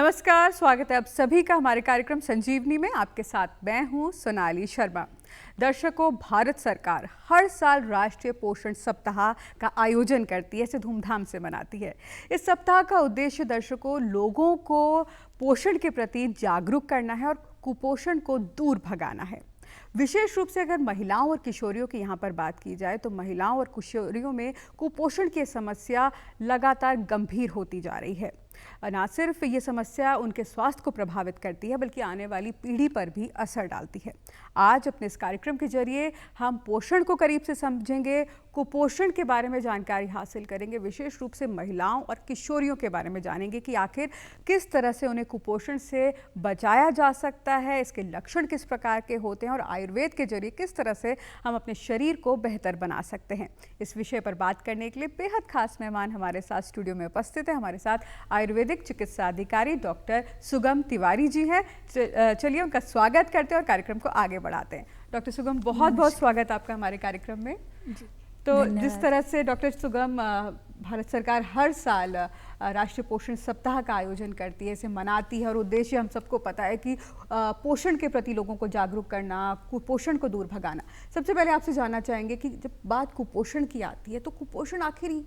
नमस्कार, स्वागत है आप सभी का हमारे कार्यक्रम संजीवनी में। आपके साथ मैं हूं सोनाली शर्मा। दर्शकों, भारत सरकार हर साल राष्ट्रीय पोषण सप्ताह का आयोजन करती है, इसे धूमधाम से मनाती है। इस सप्ताह का उद्देश्य दर्शकों, लोगों को पोषण के प्रति जागरूक करना है और कुपोषण को दूर भगाना है। विशेष रूप से अगर महिलाओं और किशोरियों की यहाँ पर बात की जाए तो महिलाओं और किशोरियों में कुपोषण की समस्या लगातार गंभीर होती जा रही है। न सिर्फ ये समस्या उनके स्वास्थ्य को प्रभावित करती है बल्कि आने वाली पीढ़ी पर भी असर डालती है। आज अपने इस कार्यक्रम के जरिए हम पोषण को करीब से समझेंगे, कुपोषण के बारे में जानकारी हासिल करेंगे, विशेष रूप से महिलाओं और किशोरियों के बारे में जानेंगे कि आखिर किस तरह से उन्हें कुपोषण से बचाया जा सकता है, इसके लक्षण किस प्रकार के होते हैं और आयुर्वेद के जरिए किस तरह से हम अपने शरीर को बेहतर बना सकते हैं। इस विषय पर बात करने के लिए बेहद खास मेहमान हमारे साथ स्टूडियो में उपस्थित है। हमारे साथ आयुर्वेदिक चिकित्सा अधिकारी डॉक्टर सुगम तिवारी जी हैं। चलिए उनका स्वागत करते हैं और कार्यक्रम को आगे बढ़ाते हैं। डॉक्टर सुगम, बहुत बहुत स्वागत आपका हमारे कार्यक्रम में जी। तो जिस तरह से डॉक्टर सुगम, भारत सरकार हर साल राष्ट्रीय पोषण सप्ताह का आयोजन करती है, इसे मनाती है और उद्देश्य हम सबको पता है कि पोषण के प्रति लोगों को जागरूक करना, कुपोषण को दूर भगाना। सबसे पहले आपसे जानना चाहेंगे कि जब बात कुपोषण की आती है तो कुपोषण आखिर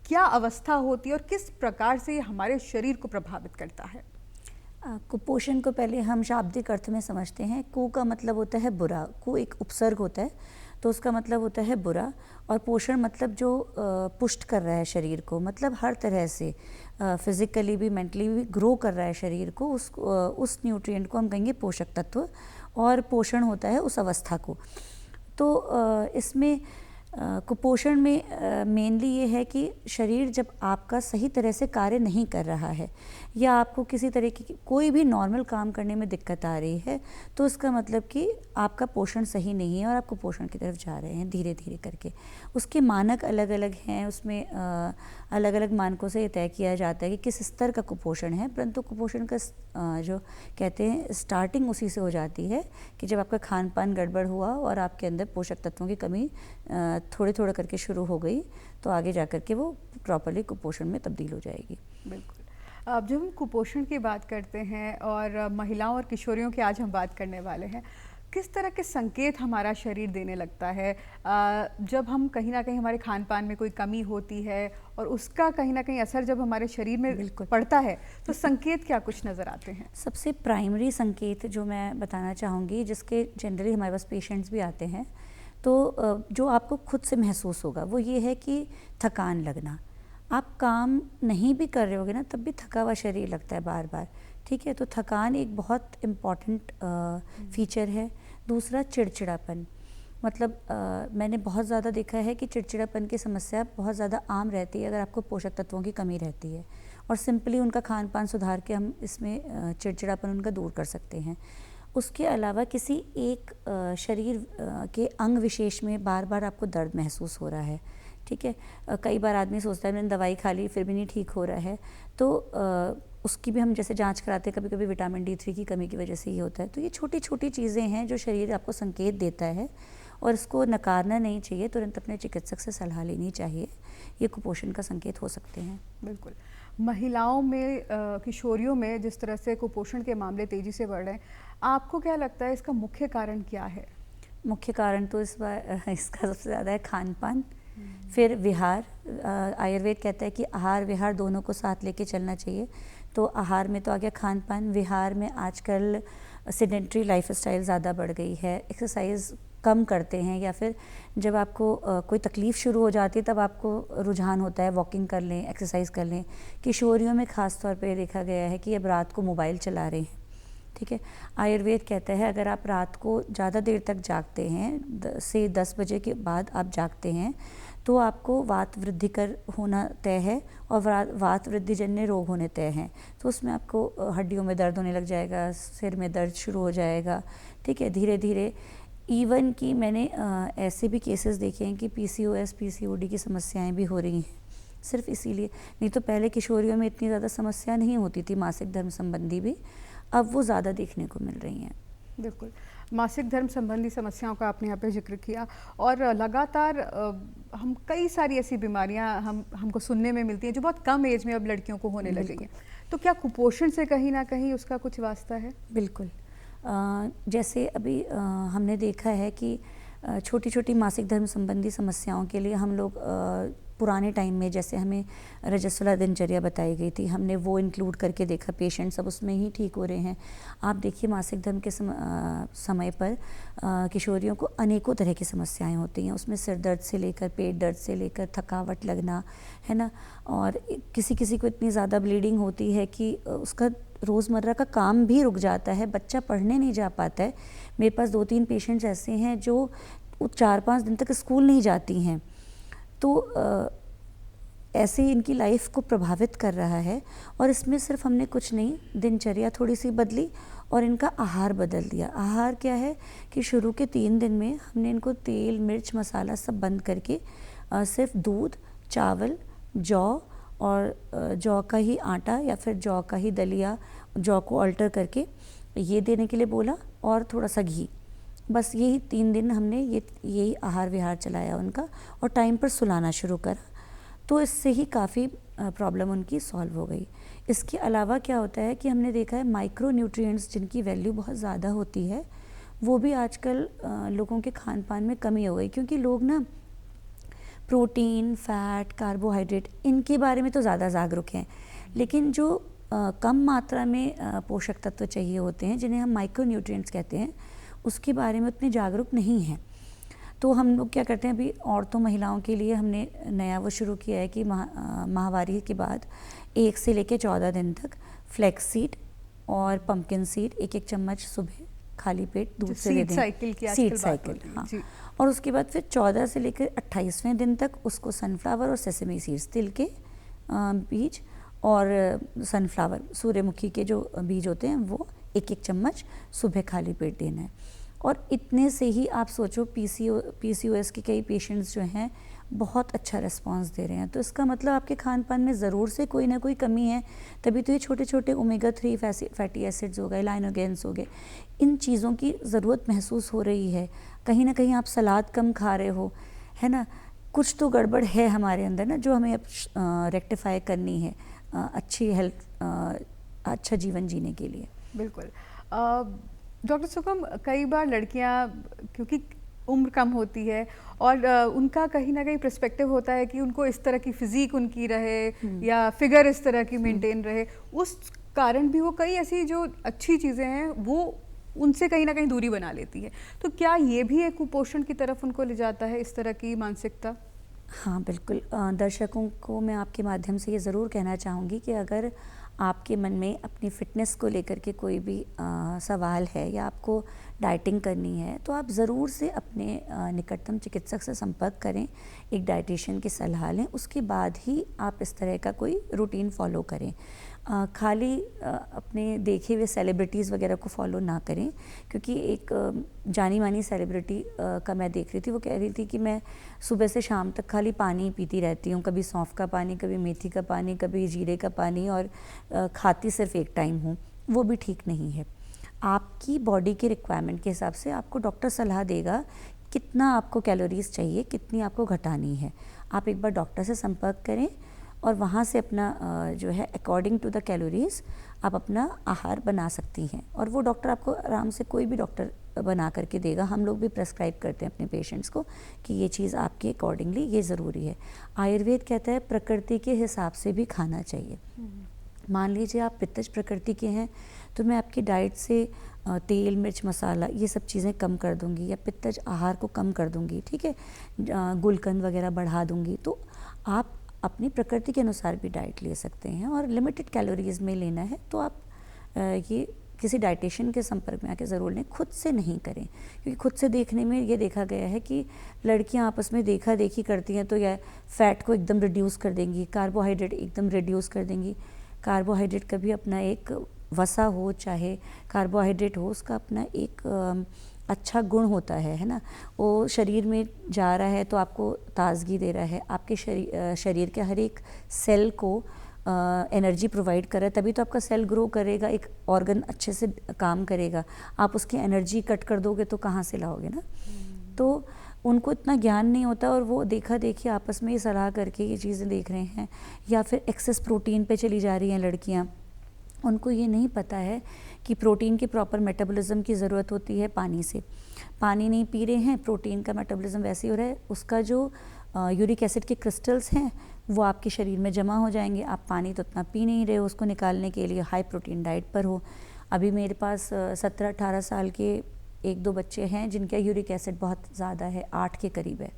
क्या अवस्था होती है और किस प्रकार से ये हमारे शरीर को प्रभावित करता है? कुपोषण को पहले हम शाब्दिक अर्थ में समझते हैं। कु का मतलब होता है बुरा, कु एक उपसर्ग होता है तो उसका मतलब होता है बुरा, और पोषण मतलब जो पुष्ट कर रहा है शरीर को, मतलब हर तरह से फिजिकली भी मेंटली भी ग्रो कर रहा है शरीर को, उस न्यूट्रिएंट को हम कहेंगे पोषक तत्व, और पोषण होता है उस अवस्था को। तो इसमें कुपोषण में मेनली ये है कि शरीर जब आपका सही तरह से कार्य नहीं कर रहा है या आपको किसी तरह की कोई भी नॉर्मल काम करने में दिक्कत आ रही है, तो इसका मतलब कि आपका पोषण सही नहीं है और आप कुपोषण की तरफ जा रहे हैं धीरे धीरे करके। उसके मानक अलग अलग हैं, उसमें अलग अलग मानकों से ये तय किया जाता है कि किस स्तर का कुपोषण है, परंतु कुपोषण का जो कहते हैं स्टार्टिंग उसी से हो जाती है कि जब आपका खान पान गड़बड़ हुआ और आपके अंदर पोषक तत्वों की कमी थोड़े थोड़े करके शुरू हो गई, तो आगे जा कर के वो प्रॉपरली कुपोषण में तब्दील हो जाएगी। बिल्कुल। अब जब हम कुपोषण की बात करते हैं और महिलाओं और किशोरियों की आज हम बात करने वाले हैं, किस तरह के संकेत हमारा शरीर देने लगता है जब हम कहीं ना कहीं हमारे खान पान में कोई कमी होती है और उसका कहीं ना कहीं असर जब हमारे शरीर में पड़ता है, तो संकेत क्या कुछ नज़र आते हैं? सबसे प्राइमरी संकेत जो मैं बताना चाहूँगी, जिसके जनरली हमारे पास पेशेंट्स भी आते हैं, तो जो आपको खुद से महसूस होगा वो ये है कि थकान लगना। आप काम नहीं भी कर रहे होगे ना, तब भी थका हुआ शरीर लगता है बार बार, ठीक है। तो थकान एक बहुत इम्पॉर्टेंट फीचर है। दूसरा चिड़चिड़ापन, मतलब मैंने बहुत ज़्यादा देखा है कि चिड़चिड़ापन की समस्या बहुत ज़्यादा आम रहती है अगर आपको पोषक तत्वों की कमी रहती है, और सिंपली उनका खान पान सुधार के हम इसमें चिड़चिड़ापन उनका दूर कर सकते हैं। उसके अलावा किसी एक शरीर के अंग विशेष में बार बार आपको दर्द महसूस हो रहा है, ठीक है। कई बार आदमी सोचता है मैंने दवाई खा ली फिर भी नहीं ठीक हो रहा है, तो उसकी भी हम जैसे जांच कराते हैं, कभी कभी विटामिन D3 की कमी की वजह से ही होता है। तो ये छोटी छोटी चीज़ें हैं जो शरीर आपको संकेत देता है और इसको नकारना नहीं चाहिए, तुरंत अपने चिकित्सक से सलाह लेनी चाहिए। ये कुपोषण का संकेत हो सकते हैं। बिल्कुल। महिलाओं में, किशोरियों में जिस तरह से कुपोषण के मामले तेज़ी से बढ़ रहे हैं, आपको क्या लगता है इसका मुख्य कारण क्या है? मुख्य कारण तो इसका सबसे ज़्यादा है खान पान, फिर विहार। आयुर्वेद कहता है कि आहार विहार दोनों को साथ लेके चलना चाहिए। तो आहार में तो आ गया खान पान, विहार में आजकल सेडेंट्री लाइफस्टाइल ज़्यादा बढ़ गई है, एक्सरसाइज कम करते हैं, या फिर जब आपको कोई तकलीफ़ शुरू हो जाती है तब आपको रुझान होता है वॉकिंग कर लें, एक्सरसाइज कर लें। किशोरियों में ख़ास तौर पे देखा गया है कि अब रात को मोबाइल चला रहे हैं, ठीक है। आयुर्वेद कहता है अगर आप रात को ज़्यादा देर तक जागते हैं, से 10 बजे के बाद आप जागते हैं, तो आपको वात वृद्धिकर होना तय है और वात वृद्धिजन्य रोग होने तय हैं। तो उसमें आपको हड्डियों में दर्द होने लग जाएगा, सिर में दर्द शुरू हो जाएगा, ठीक है, धीरे धीरे। इवन कि मैंने ऐसे भी केसेस देखे हैं कि PCOS PCOD की समस्याएं भी हो रही हैं सिर्फ इसीलिए। नहीं तो पहले किशोरियों में इतनी ज़्यादा समस्या नहीं होती थी, मासिक धर्म संबंधी भी, अब वो ज़्यादा देखने को मिल रही हैं। बिल्कुल। मासिक धर्म संबंधी समस्याओं का आपने यहाँ पे जिक्र किया और लगातार हम कई सारी ऐसी बीमारियां हमको सुनने में मिलती हैं जो बहुत कम एज में अब लड़कियों को होने लगी हैं। तो क्या कुपोषण से कहीं ना कहीं उसका कुछ वास्ता है? बिल्कुल। जैसे अभी हमने देखा है कि छोटी छोटी मासिक धर्म संबंधी समस्याओं के लिए हम लोग पुराने टाइम में जैसे हमें रजस्वला दिनचर्या बताई गई थी, हमने वो इंक्लूड करके देखा, पेशेंट्स अब उसमें ही ठीक हो रहे हैं। आप देखिए मासिक धर्म के समय पर किशोरियों को अनेकों तरह की समस्याएं होती हैं, उसमें सिर दर्द से लेकर पेट दर्द से लेकर थकावट लगना, है ना, और किसी किसी को इतनी ज़्यादा ब्लीडिंग होती है कि उसका रोज़मर्रा का काम भी रुक जाता है, बच्चा पढ़ने नहीं जा पाता है। मेरे पास 2-3 पेशेंट्स ऐसे हैं जो 4-5 दिन तक स्कूल नहीं जाती हैं। तो ऐसे ही इनकी लाइफ को प्रभावित कर रहा है। और इसमें सिर्फ हमने कुछ नहीं, दिनचर्या थोड़ी सी बदली और इनका आहार बदल दिया। आहार क्या है कि शुरू के 3 दिन में हमने इनको तेल मिर्च मसाला सब बंद करके सिर्फ दूध, चावल, जौ और जौ का ही आटा या फिर जौ का ही दलिया, जौ को अल्टर करके ये देने के लिए बोला, और थोड़ा सा घी। बस यही 3 दिन हमने यही आहार विहार चलाया उनका, और टाइम पर सुलाना शुरू करा। तो इससे ही काफ़ी प्रॉब्लम उनकी सॉल्व हो गई। इसके अलावा क्या होता है कि हमने देखा है माइक्रो न्यूट्रिएंट्स जिनकी वैल्यू बहुत ज़्यादा होती है, वो भी आजकल लोगों के खान पान में कमी हो गई, क्योंकि लोग ना प्रोटीन, फैट, कार्बोहाइड्रेट इनके बारे में तो ज़्यादा जागरूक हैं, लेकिन जो कम मात्रा में पोषक तत्व चाहिए होते हैं, जिन्हें हम माइक्रो न्यूट्रिएंट्स कहते हैं, उसके बारे में उतने जागरूक नहीं हैं। तो हम लोग क्या करते हैं, अभी औरतों महिलाओं के लिए हमने नया वो शुरू किया है कि माहवारी के बाद 1 से लेकर 14 दिन तक फ्लैक्स सीड और पंपकिन सीड 1-1 चम्मच सुबह खाली पेट दूध से दे दें। सीड साइकिल, हाँ। और उसके बाद फिर 14 से लेकर 28वें दिन तक उसको सनफ्लावर और सेसमी सीड्स, तिल के बीज और सनफ्लावर, सूर्यमुखी के जो बीज होते हैं, वो 1-1 चम्मच सुबह खाली पेट देना है। और इतने से ही आप सोचो PCOS के कई पेशेंट्स जो हैं बहुत अच्छा रिस्पांस दे रहे हैं। तो इसका मतलब आपके खान पान में ज़रूर से कोई ना कोई कमी है, तभी तो ये छोटे छोटे ओमेगा 3 फैटी एसिड्स हो गए, लाइनोगेन्स हो गए, इन चीज़ों की ज़रूरत महसूस हो रही है। कहीं ना कहीं आप सलाद कम खा रहे हो, है ना, कुछ तो गड़बड़ है हमारे अंदर ना, जो हमें अब रेक्टिफाई करनी है अच्छी हेल्थ, अच्छा जीवन जीने के लिए। बिल्कुल। डॉक्टर सुगम, कई बार लड़कियां क्योंकि उम्र कम होती है और उनका कहीं ना कहीं पर्सपेक्टिव होता है कि उनको इस तरह की फिजिक उनकी रहे या फिगर इस तरह की मेंटेन रहे, उस कारण भी वो कई ऐसी जो अच्छी चीज़ें हैं वो उनसे कहीं ना कहीं दूरी बना लेती है। तो क्या ये भी एक कुपोषण की तरफ उनको ले जाता है, इस तरह की मानसिकता? हाँ बिल्कुल। दर्शकों को मैं आपके माध्यम से ये ज़रूर कहना चाहूँगी कि अगर आपके मन में अपनी फ़िटनेस को लेकर के कोई भी सवाल है या आपको डाइटिंग करनी है, तो आप ज़रूर से अपने निकटतम चिकित्सक से संपर्क करें, एक डाइटिशियन की सलाह लें, उसके बाद ही आप इस तरह का कोई रूटीन फॉलो करें। खाली अपने देखे हुए सेलिब्रिटीज़ वगैरह को फॉलो ना करें, क्योंकि एक जानी मानी सेलिब्रिटी का मैं देख रही थी, वो कह रही थी कि मैं सुबह से शाम तक खाली पानी पीती रहती हूँ, कभी सौंफ का पानी, कभी मेथी का पानी, कभी जीरे का पानी, और खाती सिर्फ एक टाइम हूँ। वो भी ठीक नहीं है। आपकी बॉडी के रिक्वायरमेंट के हिसाब से आपको डॉक्टर सलाह देगा कितना आपको कैलोरीज़ चाहिए, कितनी आपको घटानी है। आप एक बार डॉक्टर से संपर्क करें और वहाँ से अपना जो है अकॉर्डिंग टू द कैलोरीज़ आप अपना आहार बना सकती हैं, और वो डॉक्टर आपको आराम से, कोई भी डॉक्टर बना करके देगा। हम लोग भी प्रेस्क्राइब करते हैं अपने पेशेंट्स को कि ये चीज़ आपके अकॉर्डिंगली ये ज़रूरी है। आयुर्वेद कहता है प्रकृति के हिसाब से भी खाना चाहिए। मान लीजिए आप पित्तज प्रकृति के हैं, तो मैं आपकी डाइट से तेल मिर्च मसाला ये सब चीज़ें कम कर दूंगी, या पित्तज आहार को कम कर दूंगी, ठीक है, गुलकंद वगैरह बढ़ा दूंगी। तो आप अपनी प्रकृति के अनुसार भी डाइट ले सकते हैं, और लिमिटेड कैलोरीज़ में लेना है तो आप ये किसी डाइटिशियन के संपर्क में आके ज़रूर लें, खुद से नहीं करें। क्योंकि खुद से देखने में ये देखा गया है कि लड़कियां आपस में देखा देखी करती हैं, तो या फैट को एकदम रिड्यूस कर देंगी, कार्बोहाइड्रेट एकदम रिड्यूस कर देंगी। कार्बोहाइड्रेट का भी अपना एक वसा हो, चाहे कार्बोहाइड्रेट हो, उसका अपना एक अच्छा गुण होता है ना। वो शरीर में जा रहा है तो आपको ताजगी दे रहा है, आपके शरीर के हर एक सेल को एनर्जी प्रोवाइड कर रहा है, तभी तो आपका सेल ग्रो करेगा, एक ऑर्गन अच्छे से काम करेगा। आप उसकी एनर्जी कट कर दोगे तो कहाँ से लाओगे ना। तो उनको इतना ज्ञान नहीं होता और वो देखा देखी आपस में ये सलाह करके ये चीज़ें देख रहे हैं, या फिर एक्सेस प्रोटीन पे चली जा रही हैं लड़कियाँ। उनको ये नहीं पता है कि प्रोटीन की प्रॉपर मेटाबॉलिज्म की ज़रूरत होती है पानी से। पानी नहीं पी रहे हैं, प्रोटीन का मेटाबॉलिज्म वैसे ही हो रहा है, उसका जो यूरिक एसिड के क्रिस्टल्स हैं वो आपके शरीर में जमा हो जाएंगे। आप पानी तो उतना पी नहीं रहे हो, उसको निकालने के लिए हाई प्रोटीन डाइट पर हो। अभी मेरे पास 17-18 साल के 1-2 बच्चे हैं जिनका यूरिक एसिड बहुत ज़्यादा है, 8 के करीब है।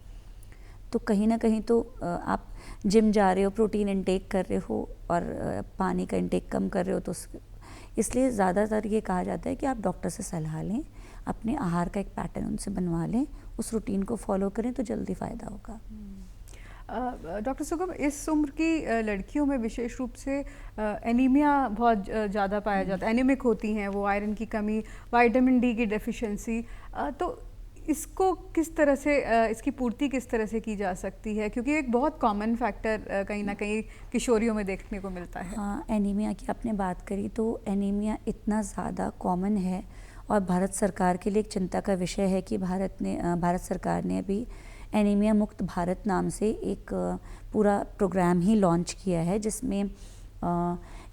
तो कहीं ना कहीं तो आप जिम जा रहे हो, प्रोटीन इनटेक कर रहे हो और पानी का इनटेक कम कर रहे हो, तो इसलिए ज़्यादातर ये कहा जाता है कि आप डॉक्टर से सलाह लें, अपने आहार का एक पैटर्न उनसे बनवा लें, उस रूटीन को फॉलो करें तो जल्दी फ़ायदा होगा। डॉक्टर सुगम, इस उम्र की लड़कियों में विशेष रूप से एनीमिया बहुत ज़्यादा पाया जाता है, एनीमिक होती हैं वो, आयरन की कमी, विटामिन डी की डेफिशिएंसी। तो इसको किस तरह से इसकी पूर्ति किस तरह से की जा सकती है, क्योंकि एक बहुत कॉमन फैक्टर कहीं ना कहीं किशोरियों में देखने को मिलता है। हाँ, एनीमिया की आपने बात करी तो एनीमिया इतना ज़्यादा कॉमन है और भारत सरकार के लिए एक चिंता का विषय है कि भारत सरकार ने अभी एनीमिया मुक्त भारत नाम से एक पूरा प्रोग्राम ही लॉन्च किया है, जिसमें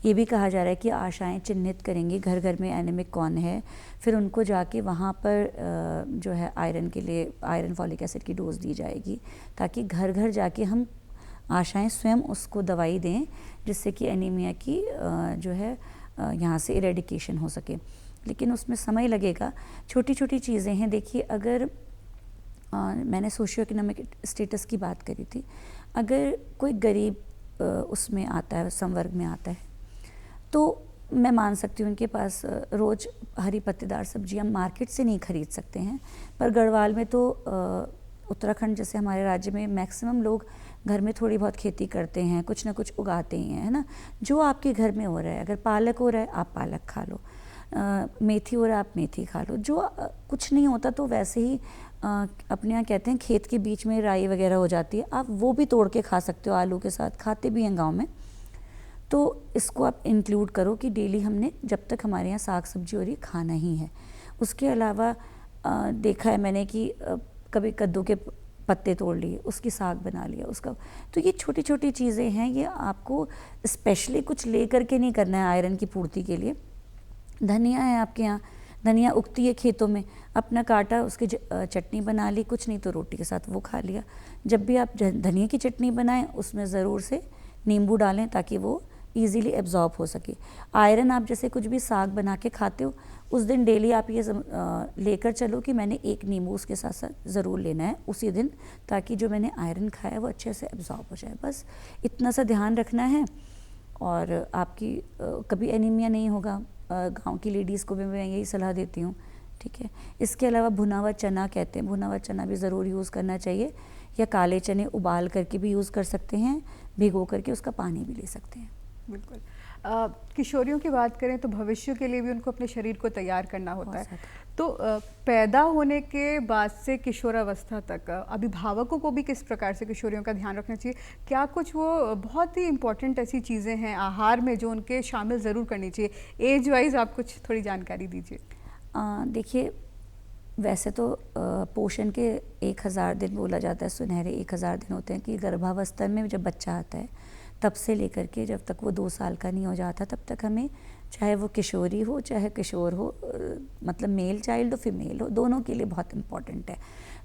ये भी कहा जा रहा है कि आशाएं चिन्हित करेंगी घर घर में एनीमिक कौन है, फिर उनको जाके वहाँ पर जो है आयरन के लिए आयरन फॉलिक एसिड की डोज दी जाएगी, ताकि घर घर जाके हम आशाएं स्वयं उसको दवाई दें, जिससे कि एनीमिया की जो है यहाँ से इरेडिकेशन हो सके। लेकिन उसमें समय लगेगा, छोटी छोटी चीज़ें हैं। देखिए, अगर मैंने सोशियो इकोनॉमिक स्टेटस की बात करी थी, अगर कोई गरीब उसमें आता है, संवर्ग में आता है, तो मैं मान सकती हूँ उनके पास रोज़ हरी पत्तेदार सब्जियाँ मार्केट से नहीं खरीद सकते हैं, पर गढ़वाल में तो उत्तराखंड जैसे हमारे राज्य में मैक्सिमम लोग घर में थोड़ी बहुत खेती करते हैं, कुछ ना कुछ उगाते ही हैं, है ना। जो आपके घर में हो रहा है, अगर पालक हो रहा है आप पालक खा लो, मेथी हो रहा है आप मेथी खा लो। जो कुछ नहीं होता तो वैसे ही अपने यहाँ कहते हैं खेत के बीच में राई वगैरह हो जाती है, आप वो भी तोड़ के खा सकते हो, आलू के साथ खाते भी हैं गांव में। तो इसको आप इंक्लूड करो कि डेली हमने, जब तक हमारे यहाँ साग सब्जी हो रही है, खाना ही है। उसके अलावा देखा है मैंने कि कभी कद्दू के पत्ते तोड़ लिए, उसकी साग बना लिया उसका। तो ये छोटी छोटी चीज़ें हैं, ये आपको स्पेशली कुछ ले करके नहीं करना है आयरन की पूर्ति के लिए। धनिया है आपके यहाँ, धनिया उगती है खेतों में, अपना काटा, उसकी चटनी बना ली, कुछ नहीं तो रोटी के साथ वो खा लिया। जब भी आप धनिया की चटनी बनाएं उसमें ज़रूर से नींबू डालें ताकि वो ईज़िली एब्जॉर्ब हो सके। आयरन आप जैसे कुछ भी साग बना के खाते हो, उस दिन डेली आप ये लेकर चलो कि मैंने एक नींबू उसके साथ साथ ज़रूर लेना है उसी दिन, ताकि जो मैंने आयरन खाया है वो अच्छे से एब्जॉर्ब हो जाए। बस इतना सा ध्यान रखना है और आपकी कभी एनीमिया नहीं होगा। गांव की लेडीज़ को भी मैं यही सलाह देती हूँ, ठीक है। इसके अलावा भुना हुआ चना कहते हैं, भुना हुआ चना भी ज़रूर यूज़ करना चाहिए, या काले चने उबाल करके भी यूज़ कर सकते हैं, भिगो करके उसका पानी भी ले सकते हैं। बिल्कुल। किशोरियों की बात करें तो भविष्य के लिए भी उनको अपने शरीर को तैयार करना होता है। तो पैदा होने के बाद से किशोरावस्था तक अभिभावकों को भी किस प्रकार से किशोरियों का ध्यान रखना चाहिए? क्या कुछ वो बहुत ही इम्पोर्टेंट ऐसी चीज़ें हैं आहार में जो उनके शामिल ज़रूर करनी चाहिए? एज वाइज आप कुछ थोड़ी जानकारी दीजिए। देखिए, वैसे तो पोषण के 1000 दिन बोला जाता है, सुनहरे 1000 दिन होते हैं कि गर्भावस्था में जब बच्चा आता है तब से लेकर के जब तक वो 2 साल का नहीं हो जाता, तब तक हमें, चाहे वो किशोरी हो चाहे किशोर हो, मतलब मेल चाइल्ड हो फीमेल हो, दोनों के लिए बहुत इम्पॉर्टेंट है।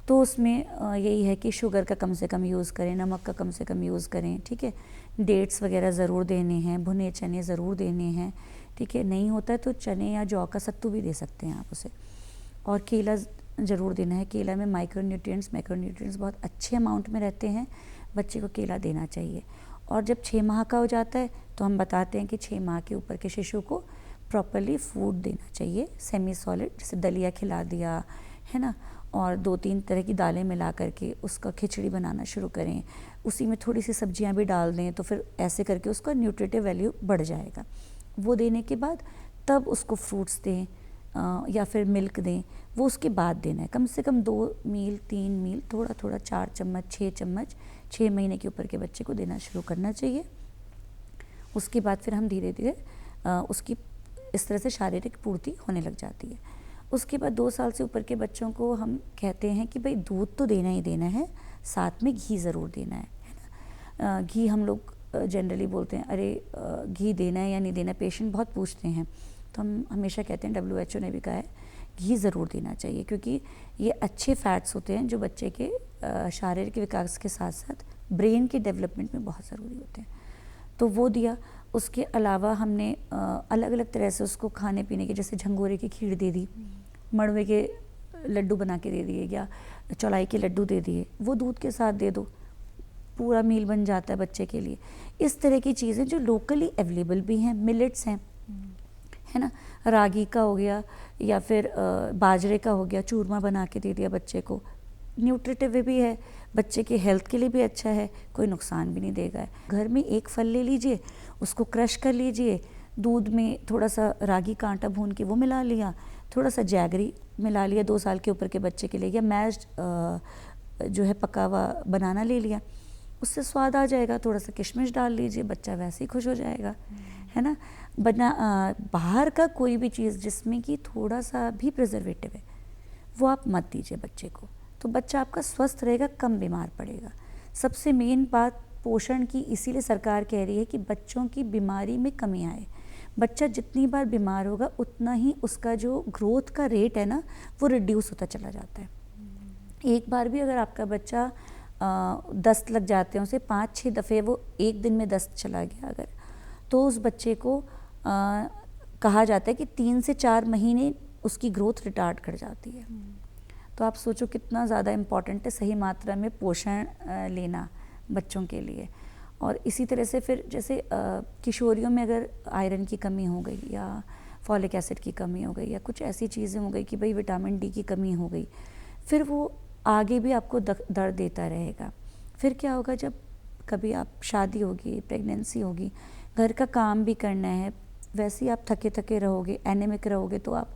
तो उसमें यही है कि शुगर का कम से कम यूज़ करें, नमक का कम से कम यूज़ करें, ठीक है। डेट्स वगैरह ज़रूर देने हैं, भुने चने ज़रूर देने हैं, ठीक है। नहीं होता है तो चने या जौ का सत्तू भी दे सकते हैं आप उसे। और केला ज़रूर देना है, केला में माइक्रोन्यूट्रिएंट्स मैक्रोन्यूट्रिएंट्स बहुत अच्छे अमाउंट में रहते हैं, बच्चे को केला देना चाहिए। और जब 6 माह का हो जाता है तो हम बताते हैं कि 6 माह के ऊपर के शिशु को प्रॉपरली फूड देना चाहिए, सेमी सॉलिड, जैसे दलिया खिला दिया, है ना, और 2-3 तरह की दालें मिला करके उसका खिचड़ी बनाना शुरू करें, उसी में थोड़ी सी सब्जियां भी डाल दें, तो फिर ऐसे करके उसका न्यूट्रिटिव वैल्यू बढ़ जाएगा। वो देने के बाद तब उसको फ्रूट्स दें या फिर मिल्क दें, वो उसके बाद देना है। कम से कम 2 मील 3 मील थोड़ा थोड़ा 4 चम्मच 6 चम्मच 6 महीने के ऊपर के बच्चे को देना शुरू करना चाहिए। उसके बाद फिर हम धीरे धीरे उसकी इस तरह से शारीरिक पूर्ति होने लग जाती है। उसके बाद 2 साल से ऊपर के बच्चों को हम कहते हैं कि भाई दूध तो देना ही देना है, साथ में घी ज़रूर देना है ना। घी हम लोग जनरली बोलते हैं अरे घी देना है या नहीं देना, पेशेंट बहुत पूछते हैं, तो हम हमेशा कहते हैं WHO ने भी कहा है घी ज़रूर देना चाहिए, क्योंकि ये अच्छे फैट्स होते हैं जो बच्चे के शारीरिक विकास के साथ साथ ब्रेन के डेवलपमेंट में बहुत ज़रूरी होते हैं, तो वो दिया। उसके अलावा हमने अलग अलग तरह से उसको खाने पीने के, जैसे झंगोरे की खीर दे दी, मड़वे के लड्डू बना के दे दिए या चौलाई के लड्डू दे दिए, वो दूध के साथ दे दो, पूरा मील बन जाता है बच्चे के लिए। इस तरह की चीज़ें जो लोकली अवेलेबल भी हैं, मिलेट्स हैं, है ना, रागी का हो गया या फिर बाजरे का हो गया, चूरमा बना के दे दिया बच्चे को, न्यूट्रिटिव भी है, बच्चे के हेल्थ के लिए भी अच्छा है, कोई नुकसान भी नहीं देगा। घर में एक फल ले लीजिए, उसको क्रश कर लीजिए, दूध में थोड़ा सा रागी का आटा भून के वो मिला लिया, थोड़ा सा जैगरी मिला लिया 2 साल के ऊपर के बच्चे के लिए, या मैश्ड जो है पका हुआ बनाना ले लिया, उससे स्वाद आ जाएगा। थोड़ा सा किशमिश डाल लीजिए, बच्चा वैसे ही खुश हो जाएगा, है ना। बाहर का कोई भी चीज़ जिसमें कि थोड़ा सा भी प्रिजर्वेटिव है वो आप मत दीजिए बच्चे को, तो बच्चा आपका स्वस्थ रहेगा, कम बीमार पड़ेगा। सबसे मेन बात पोषण की, इसीलिए सरकार कह रही है कि बच्चों की बीमारी में कमी आए। बच्चा जितनी बार बीमार होगा उतना ही उसका जो ग्रोथ का रेट है ना वो रिड्यूस होता चला जाता है। एक बार भी अगर आपका बच्चा दस्त लग जाते हैं उसे 5-6 दफ़े, वो एक दिन में दस्त चला गया अगर, तो उस बच्चे को कहा जाता है कि 3 से 4 महीने उसकी ग्रोथ रिटार्ड कर जाती है। तो आप सोचो कितना ज़्यादा इम्पॉर्टेंट है सही मात्रा में पोषण लेना बच्चों के लिए। और इसी तरह से फिर जैसे किशोरियों में अगर आयरन की कमी हो गई या फॉलिक एसिड की कमी हो गई या कुछ ऐसी चीज़ें हो गई कि भाई विटामिन डी की कमी हो गई, फिर वो आगे भी आपको दर्द देता रहेगा। फिर क्या होगा, जब कभी आप शादी होगी, प्रेगनेंसी होगी, घर का काम भी करना है, वैसे ही आप थके थके रहोगे, एनेमिक रहोगे, तो आप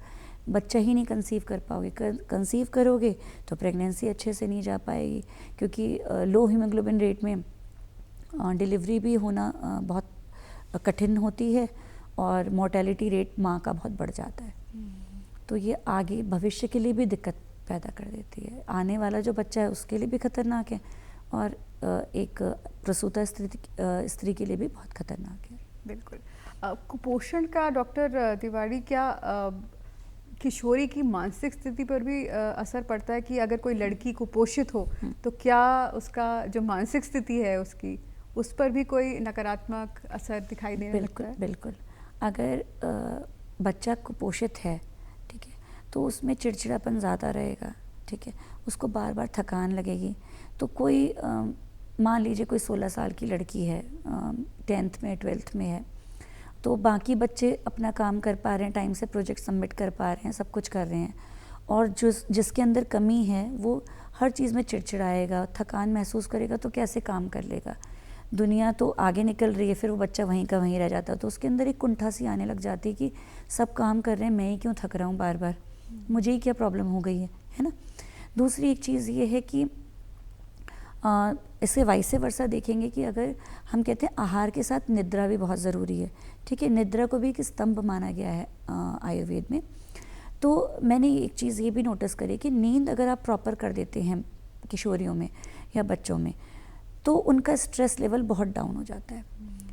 बच्चा ही नहीं कंसीव कर पाओगे। कंसीव करोगे तो प्रेगनेंसी अच्छे से नहीं जा पाएगी, क्योंकि लो हीमोग्लोबिन रेट में डिलीवरी भी होना बहुत कठिन होती है और मोर्टेलिटी रेट माँ का बहुत बढ़ जाता है। तो ये आगे भविष्य के लिए भी दिक्कत पैदा कर देती है। आने वाला जो बच्चा है उसके लिए भी खतरनाक है और एक प्रसूता स्त्री के लिए भी बहुत खतरनाक है। बिल्कुल। कुपोषण का डॉक्टर तिवारी क्या किशोरी की मानसिक स्थिति पर भी असर पड़ता है कि अगर कोई लड़की कुपोषित हो तो क्या उसका जो मानसिक स्थिति है उसकी, उस पर भी कोई नकारात्मक असर दिखाई देने लगता है? बिल्कुल। अगर बच्चा कुपोषित है, ठीक है, तो उसमें चिड़चिड़ापन ज़्यादा रहेगा, ठीक है, उसको बार बार थकान लगेगी। तो कोई मान लीजिए कोई 16 साल की लड़की है, 10th में 12th में है, तो बाकी बच्चे अपना काम कर पा रहे हैं, टाइम से प्रोजेक्ट सबमिट कर पा रहे हैं, सब कुछ कर रहे हैं, और जिसके अंदर कमी है वो हर चीज़ में चिड़चिड़ाएगा, थकान महसूस करेगा, तो कैसे काम कर लेगा। दुनिया तो आगे निकल रही है, फिर वो बच्चा वहीं का वहीं रह जाता है, तो उसके अंदर एक कुंठा सी आने लग जाती है कि सब काम कर रहे हैं, मैं ही क्यों थक रहा हूँ बार बार, मुझे ही क्या प्रॉब्लम हो गई है ना। दूसरी एक चीज़ ये है कि इससे वाइसे वर्सा देखेंगे कि अगर हम कहते हैं आहार के साथ निद्रा भी बहुत ज़रूरी है, ठीक है, निद्रा को भी एक स्तंभ माना गया है आयुर्वेद में। तो मैंने एक चीज़ ये भी नोटिस करी कि नींद अगर आप प्रॉपर कर देते हैं किशोरियों में या बच्चों में, तो उनका स्ट्रेस लेवल बहुत डाउन हो जाता है।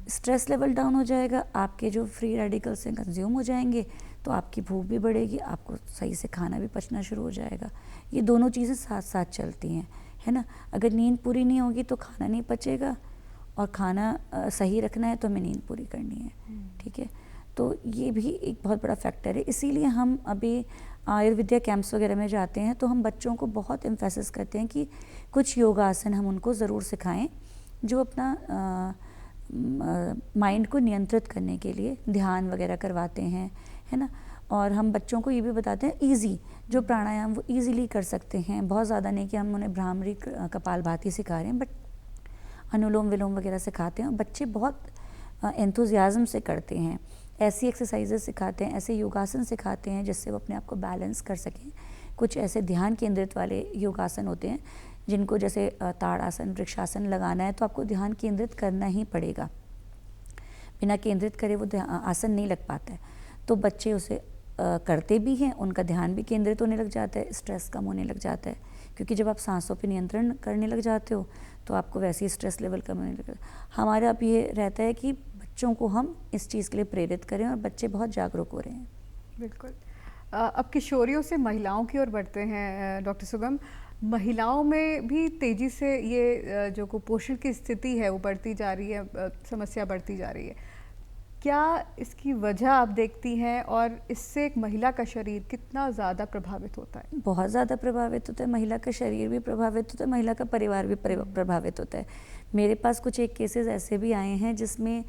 स्ट्रेस लेवल डाउन हो जाएगा, आपके जो फ्री रेडिकल्स हैं कंज्यूम हो जाएंगे, तो आपकी भूख भी बढ़ेगी, आपको सही से खाना भी पचना शुरू हो जाएगा। ये दोनों चीज़ें साथ साथ चलती हैं, है ना। अगर नींद पूरी नहीं होगी तो खाना नहीं पचेगा, और खाना सही रखना है तो हमें नींद पूरी करनी है, ठीक है। तो ये भी एक बहुत बड़ा फैक्टर है। इसीलिए हम अभी आयुर्वेदिक कैंप्स वगैरह में जाते हैं तो हम बच्चों को बहुत एम्फेसिस करते हैं कि कुछ योगासन हम उनको ज़रूर सिखाएं जो अपना माइंड को नियंत्रित करने के लिए ध्यान वगैरह करवाते हैं, है ना। और हम बच्चों को ये भी बताते हैं ईजी जो प्राणायाम वो ईजीली कर सकते हैं, बहुत ज़्यादा नहीं कि हम उन्हें भ्रामरी कपालभाति सिखा रहे हैं, बट अनुलोम विलोम वगैरह सिखाते हैं और बच्चे बहुत एंथुजियाज्म से करते हैं। ऐसी एक्सरसाइजेस सिखाते हैं, ऐसे योगासन सिखाते हैं जिससे वो अपने आप को बैलेंस कर सकें। कुछ ऐसे ध्यान केंद्रित वाले योगासन होते हैं जिनको जैसे ताड़ासन, वृक्षासन लगाना है तो आपको ध्यान केंद्रित करना ही पड़ेगा। बिना केंद्रित करे वो आसन नहीं लग पाता है। तो बच्चे उसे करते भी हैं, उनका ध्यान भी केंद्रित होने लग जाता है, स्ट्रेस कम होने लग जाता है, क्योंकि जब आप सांसों पे नियंत्रण करने लग जाते हो तो आपको वैसे ही स्ट्रेस लेवल कम होने लगता है। हमारा अब ये रहता है कि बच्चों को हम इस चीज़ के लिए प्रेरित करें, और बच्चे बहुत जागरूक हो रहे हैं। बिल्कुल। अब किशोरियों से महिलाओं की ओर बढ़ते हैं डॉक्टर सुगम। महिलाओं में भी तेज़ी से ये जो कुपोषण की स्थिति है वो बढ़ती जा रही है, समस्या बढ़ती जा रही है। क्या इसकी वजह आप देखती हैं, और इससे एक महिला का शरीर कितना ज़्यादा प्रभावित होता है? बहुत ज़्यादा प्रभावित होता है, महिला का शरीर भी प्रभावित होता है, महिला का परिवार भी प्रभावित होता है। मेरे पास कुछ एक केसेस ऐसे भी आए हैं जिसमें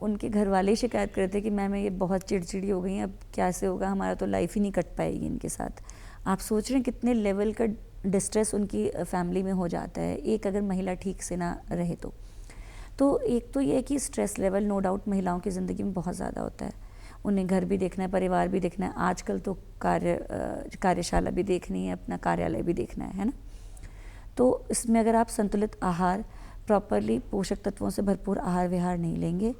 उनके घर वाले ही शिकायत करते हैं कि मैम ये बहुत चिड़चिड़ी हो गई हैं, अब कैसे होगा, हमारा तो लाइफ ही नहीं कट पाएगी इनके साथ। आप सोच रहे हैं कितने लेवल का डिस्ट्रेस उनकी फैमिली में हो जाता है, एक अगर महिला ठीक से ना रहे तो एक तो ये है कि स्ट्रेस लेवल नो डाउट महिलाओं की ज़िंदगी में बहुत ज़्यादा होता है। उन्हें घर भी देखना है, परिवार भी देखना है, आजकल तो कार्यशाला भी देखनी है, अपना कार्यालय भी देखना है ना। तो इसमें अगर आप संतुलित आहार, प्रॉपरली पोषक तत्वों से भरपूर आहार विहार नहीं लेंगे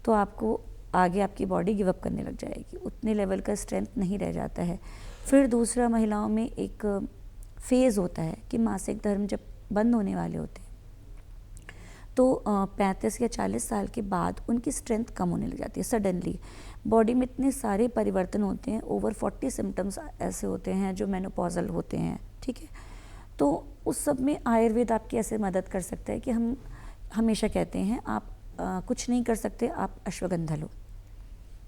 तो आपको आगे आपकी बॉडी गिव अप करने लग जाएगी, उतने लेवल का स्ट्रेंथ नहीं रह जाता है। फिर दूसरा, महिलाओं में एक फेज़ होता है कि मासिक धर्म जब बंद होने वाले होते हैं तो 35 या 40 साल के बाद उनकी स्ट्रेंथ कम होने लग जाती है। सडनली बॉडी में इतने सारे परिवर्तन होते हैं, ओवर 40 सिम्टम्स ऐसे होते हैं जो मेनोपॉजल होते हैं, ठीक है। तो उस सब में आयुर्वेद आपकी ऐसे मदद कर सकता है कि हम हमेशा कहते हैं आप कुछ नहीं कर सकते, आप अश्वगंधा लो,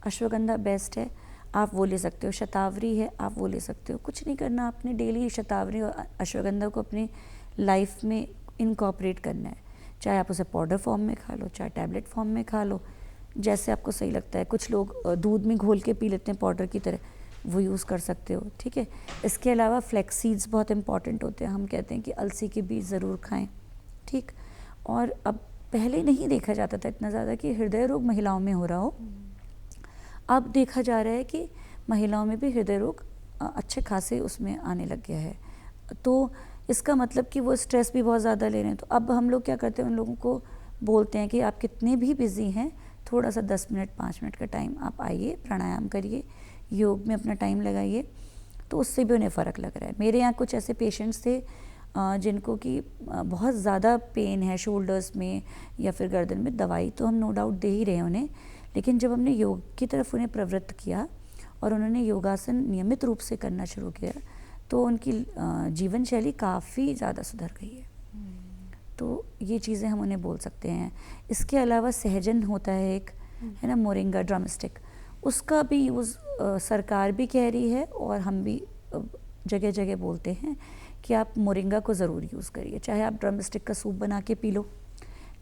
अश्वगंधा बेस्ट है, आप वो ले सकते हो। शतावरी है, आप वो ले सकते हो। कुछ नहीं करना, आपने डेली शतावरी और अश्वगंधा को अपनी लाइफ में इनकॉर्पोरेट करना है। चाहे आप उसे पाउडर फॉर्म में खा लो, चाहे टैबलेट फॉर्म में खा लो, जैसे आपको सही लगता है। कुछ लोग दूध में घोल के पी लेते हैं पाउडर की तरह, वो यूज़ कर सकते हो, ठीक है। इसके अलावा फ्लैक्स सीड्स बहुत इंपॉर्टेंट होते हैं, हम कहते हैं कि अलसी के बीज ज़रूर खाएं, ठीक। और अब पहले नहीं देखा जाता था इतना ज़्यादा कि हृदय रोग महिलाओं में हो रहा हो, अब देखा जा रहा है कि महिलाओं में भी हृदय रोग अच्छे खासे उसमें आने लग गया है। तो इसका मतलब कि वो स्ट्रेस भी बहुत ज़्यादा ले रहे हैं। तो अब हम लोग क्या करते हैं, उन लोगों को बोलते हैं कि आप कितने भी बिज़ी हैं, थोड़ा सा 10 मिनट 5 मिनट का टाइम आप आइए, प्राणायाम करिए, योग में अपना टाइम लगाइए, तो उससे भी उन्हें फ़र्क लग रहा है। मेरे यहाँ कुछ ऐसे पेशेंट्स थे जिनको कि बहुत ज़्यादा पेन है शोल्डर्स में या फिर गर्दन में, दवाई तो हम नो डाउट दे ही रहे हैं उन्हें, लेकिन जब हमने योग की तरफ उन्हें प्रवृत्त किया और उन्होंने योगासन नियमित रूप से करना शुरू किया तो उनकी जीवन शैली काफ़ी ज़्यादा सुधर गई है। तो ये चीज़ें हम उन्हें बोल सकते हैं। इसके अलावा सहजन होता है एक, है ना, मोरिंगा ड्रमस्टिक, उसका भी यूज़ सरकार भी कह रही है और हम भी जगह जगह बोलते हैं कि आप मोरिंगा को ज़रूर यूज़ करिए। चाहे आप ड्रमस्टिक का सूप बना के पी लो,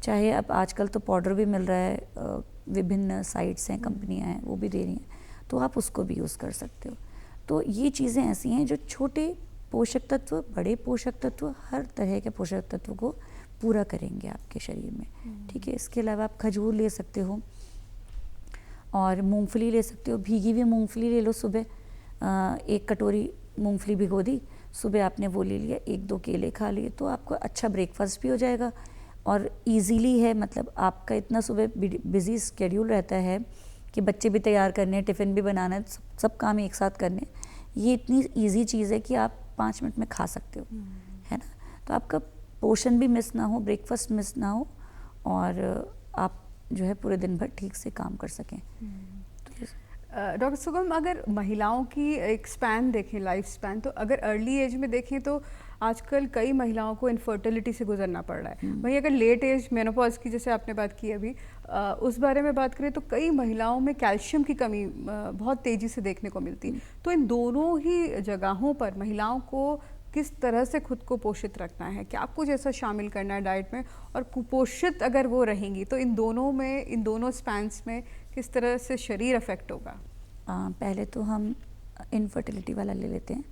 चाहे अब आजकल तो पाउडर भी मिल रहा है, विभिन्न साइट्स हैं, कंपनियां हैं, वो भी दे रही हैं, तो आप उसको भी यूज़ कर सकते हो। तो ये चीज़ें ऐसी हैं जो छोटे पोषक तत्व, बड़े पोषक तत्व, हर तरह के पोषक तत्व को पूरा करेंगे आपके शरीर में, ठीक है। इसके अलावा आप खजूर ले सकते हो और मूंगफली ले सकते हो, भीगी हुई मूंगफली ले लो। सुबह 1 कटोरी मूंगफली भिगो दी, सुबह आपने वो ले लिया, 1-2 केले खा लिए, तो आपको अच्छा ब्रेकफास्ट भी हो जाएगा और इजीली है। मतलब आपका इतना सुबह बिजी स्केड्यूल रहता है कि बच्चे भी तैयार करने हैं, टिफ़िन भी बनाना है, सब काम एक साथ करने, ये इतनी इजी चीज़ है कि आप 5 मिनट में खा सकते हो, है ना। तो आपका पोषण भी मिस ना हो, ब्रेकफास्ट मिस ना हो, और आप जो है पूरे दिन भर ठीक से काम कर सकें। डॉक्टर सुगम, अगर महिलाओं की एक स्पैन देखें, लाइफ स्पैन, तो अगर अर्ली एज में देखें तो आजकल कई महिलाओं को इनफर्टिलिटी से गुजरना पड़ रहा है। वहीं अगर लेट एज मेनोपॉज की, जैसे आपने बात की अभी, उस बारे में बात करें तो कई महिलाओं में कैल्शियम की कमी बहुत तेज़ी से देखने को मिलती है। तो इन दोनों ही जगहों पर महिलाओं को किस तरह से खुद को पोषित रखना है, क्या कुछ ऐसा शामिल करना है डाइट में, और कुपोषित अगर वो रहेंगी तो इन दोनों स्पैन्स में किस तरह से शरीर अफेक्ट होगा? पहले तो हम इनफर्टिलिटी वाला ले लेते हैं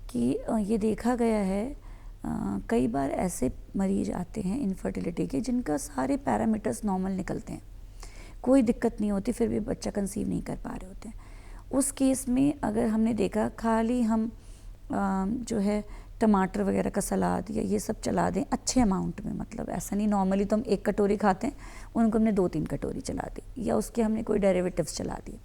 कि ये देखा गया है कई बार ऐसे मरीज आते हैं इनफर्टिलिटी के जिनका सारे पैरामीटर्स नॉर्मल निकलते हैं, कोई दिक्कत नहीं होती, फिर भी बच्चा कंसीव नहीं कर पा रहे होते हैं। उस केस में अगर हमने देखा खाली हम जो है टमाटर वगैरह का सलाद या ये सब चला दें अच्छे अमाउंट में, मतलब ऐसा नहीं नॉर्मली तो हम 1 कटोरी खाते हैं, उनको हमने 2-3 कटोरी चला दी या उसके हमने कोई डेरिवेटिव्स चला दिए,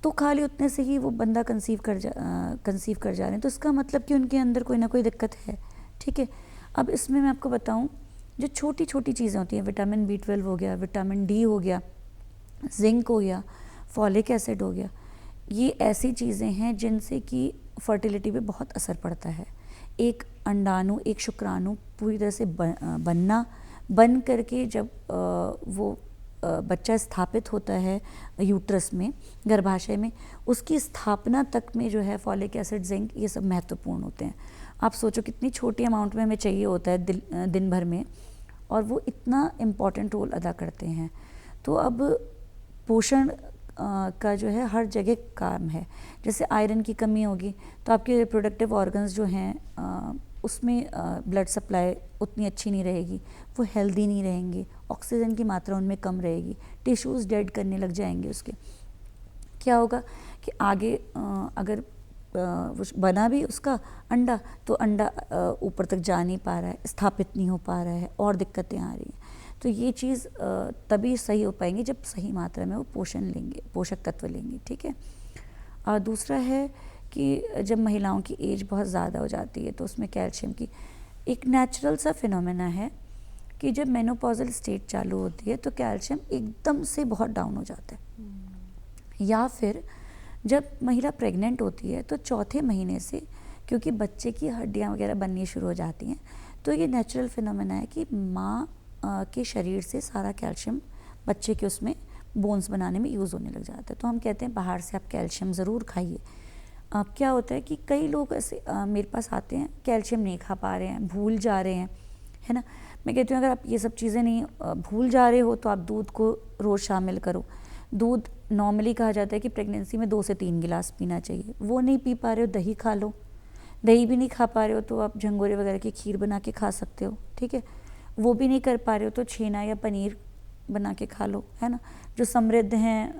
तो खाली उतने से ही वो बंदा कंसीव कर जा रहे हैं, तो इसका मतलब कि उनके अंदर कोई ना कोई दिक्कत है। ठीक है, अब इसमें मैं आपको बताऊं, जो छोटी छोटी चीज़ें होती हैं, विटामिन B12 हो गया, विटामिन D हो गया, जिंक हो गया, फॉलिक एसिड हो गया, ये ऐसी चीज़ें हैं जिनसे कि फर्टिलिटी पे बहुत असर पड़ता है। एक अंडाणु, एक शुक्राणु पूरी तरह से बन करके जब वो बच्चा स्थापित होता है यूट्रस में, गर्भाशय में, उसकी स्थापना तक में जो है फॉलिक एसिड, जिंक, ये सब महत्वपूर्ण होते हैं। आप सोचो कितनी छोटी अमाउंट में हमें चाहिए होता है दिन भर में, और वो इतना इम्पॉर्टेंट रोल अदा करते हैं। तो अब पोषण का जो है हर जगह काम है। जैसे आयरन की कमी होगी तो आपके रिप्रोडक्टिव ऑर्गन्स जो हैं उसमें ब्लड सप्लाई उतनी अच्छी नहीं रहेगी, वो हेल्दी नहीं रहेंगे, ऑक्सीजन की मात्रा उनमें कम रहेगी, टिश्यूज़ डेड करने लग जाएंगे उसके। क्या होगा कि आगे अगर वो बना भी उसका अंडा, तो अंडा ऊपर तक जा नहीं पा रहा है, स्थापित नहीं हो पा रहा है, और दिक्कतें आ रही हैं। तो ये चीज़ तभी सही हो पाएंगी जब सही मात्रा में वो पोषण लेंगे, पोषक तत्व लेंगे। ठीक है, और दूसरा है कि जब महिलाओं की एज बहुत ज़्यादा हो जाती है तो उसमें कैल्शियम की एक नेचुरल सा फिनोमेना है कि जब मेनोपॉजल स्टेट चालू होती है तो कैल्शियम एकदम से बहुत डाउन हो जाता है। या फिर जब महिला प्रेग्नेंट होती है तो चौथे महीने से, क्योंकि बच्चे की हड्डियाँ वगैरह बननी शुरू हो जाती हैं, तो ये नेचुरल फिनोमेना है कि माँ के शरीर से सारा कैल्शियम बच्चे के उसमें बोन्स बनाने में यूज़ होने लग जाता है। तो हम कहते हैं बाहर से आप कैल्शियम ज़रूर खाइए। अब क्या होता है कि कई लोग ऐसे मेरे पास आते हैं, कैल्शियम नहीं खा पा रहे हैं, भूल जा रहे हैं, है ना। मैं कहती हूँ अगर आप ये सब चीज़ें नहीं भूल जा रहे हो तो आप दूध को रोज़ शामिल करो। दूध नॉर्मली कहा जाता है कि प्रेगनेंसी में 2 से 3 गिलास पीना चाहिए, वो नहीं पी पा रहे हो दही खा लो। दही भी नहीं खा पा रहे हो तो आप झंगोरे वगैरह की खीर बना के खा सकते हो। ठीक है, वो भी नहीं कर पा रहे हो तो छेना या पनीर बना के खा लो, है ना। जो समृद्ध हैं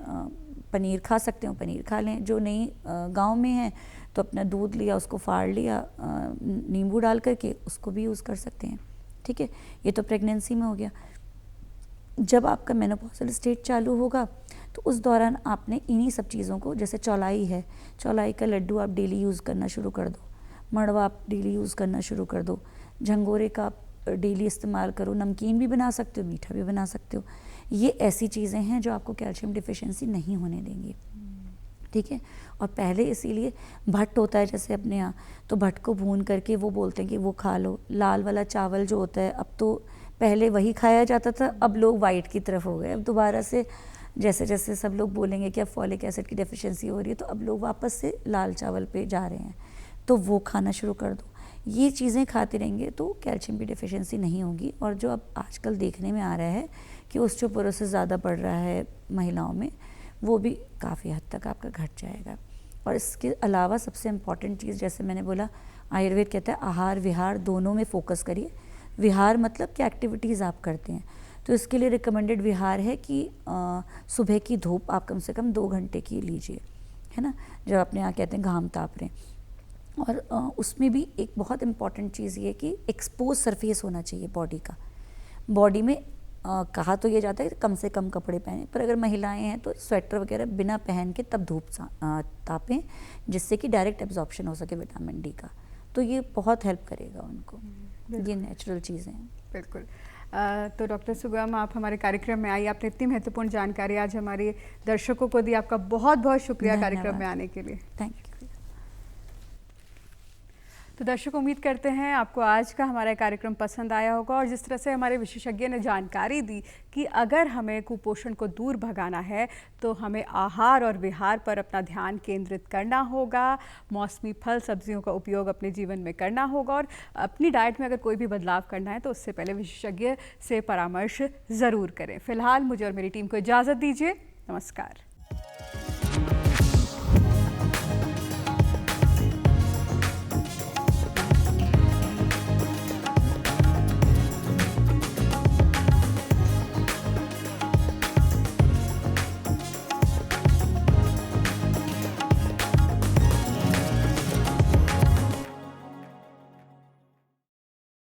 पनीर खा सकते हो, पनीर खा लें। जो नहीं गांव में है तो अपना दूध लिया, उसको फाड़ लिया, नींबू डाल करके उसको भी यूज़ कर सकते हैं। ठीक है, ये तो प्रेगनेंसी में हो गया। जब आपका मेनोपॉजल स्टेट चालू होगा तो उस दौरान आपने इन्हीं सब चीज़ों को, जैसे चौलाई है, चौलाई का लड्डू आप डेली यूज़ करना शुरू कर दो, मड़वा आप डेली यूज़ करना शुरू कर दो, झंगोरे का आप डेली इस्तेमाल करो, नमकीन भी बना सकते हो, मीठा भी बना सकते हो। ये ऐसी चीज़ें हैं जो आपको कैल्शियम डिफिशिएंसी नहीं होने देंगी। ठीक है, और पहले इसीलिए भट्ट होता है जैसे अपने यहाँ, तो भट्ट को भून करके वो बोलते हैं कि वो खा लो। लाल वाला चावल जो होता है, अब तो पहले वही खाया जाता था, अब लोग वाइट की तरफ हो गए। अब दोबारा से जैसे जैसे सब लोग बोलेंगे कि अब फॉलिक एसिड की डेफिशिएंसी हो रही है, तो अब लोग वापस से लाल चावल पे जा रहे हैं, तो वो खाना शुरू कर दो। ये चीज़ें खाते रहेंगे तो कैल्शियम की डेफिशिएंसी नहीं होगी। और जो अब आजकल देखने में आ रहा है कि ऑस्टियोपोरोसिस ज़्यादा बढ़ रहा है महिलाओं में, वो भी काफ़ी हद तक आपका घट जाएगा। और इसके अलावा सबसे इम्पॉर्टेंट चीज़, जैसे मैंने बोला, आयुर्वेद कहता है आहार विहार दोनों में फोकस करिए। विहार मतलब क्या एक्टिविटीज़ आप करते हैं, तो इसके लिए रिकमेंडेड विहार है कि सुबह की धूप आप कम से कम 2 घंटे की लीजिए, है ना, जब अपने यहाँ कहते हैं घाम ताप रहे हैं। और उसमें भी एक बहुत इम्पॉर्टेंट चीज़ ये कि एक्सपोज सरफेस होना चाहिए बॉडी का। बॉडी में कहा तो ये जाता है कम से कम कपड़े पहने, पर अगर महिलाएं हैं तो स्वेटर वगैरह बिना पहन के तब धूप तापें, जिससे कि डायरेक्ट एब्जॉर्प्शन हो सके विटामिन डी का। तो ये बहुत हेल्प करेगा उनको। ये नेचुरल चीज़ें हैं। बिल्कुल। तो डॉक्टर सुगम, आप हमारे कार्यक्रम में आई, आपने इतनी महत्वपूर्ण जानकारी आज हमारे दर्शकों को दी। आपका बहुत बहुत शुक्रिया कार्यक्रम में आने के लिए। Thank you. तो दर्शक, उम्मीद करते हैं आपको आज का हमारा कार्यक्रम पसंद आया होगा। और जिस तरह से हमारे विशेषज्ञ ने जानकारी दी कि अगर हमें कुपोषण को दूर भगाना है तो हमें आहार और विहार पर अपना ध्यान केंद्रित करना होगा, मौसमी फल सब्जियों का उपयोग अपने जीवन में करना होगा, और अपनी डाइट में अगर कोई भी बदलाव करना है तो उससे पहले विशेषज्ञ से परामर्श ज़रूर करें। फिलहाल मुझे और मेरी टीम को इजाज़त दीजिए। नमस्कार।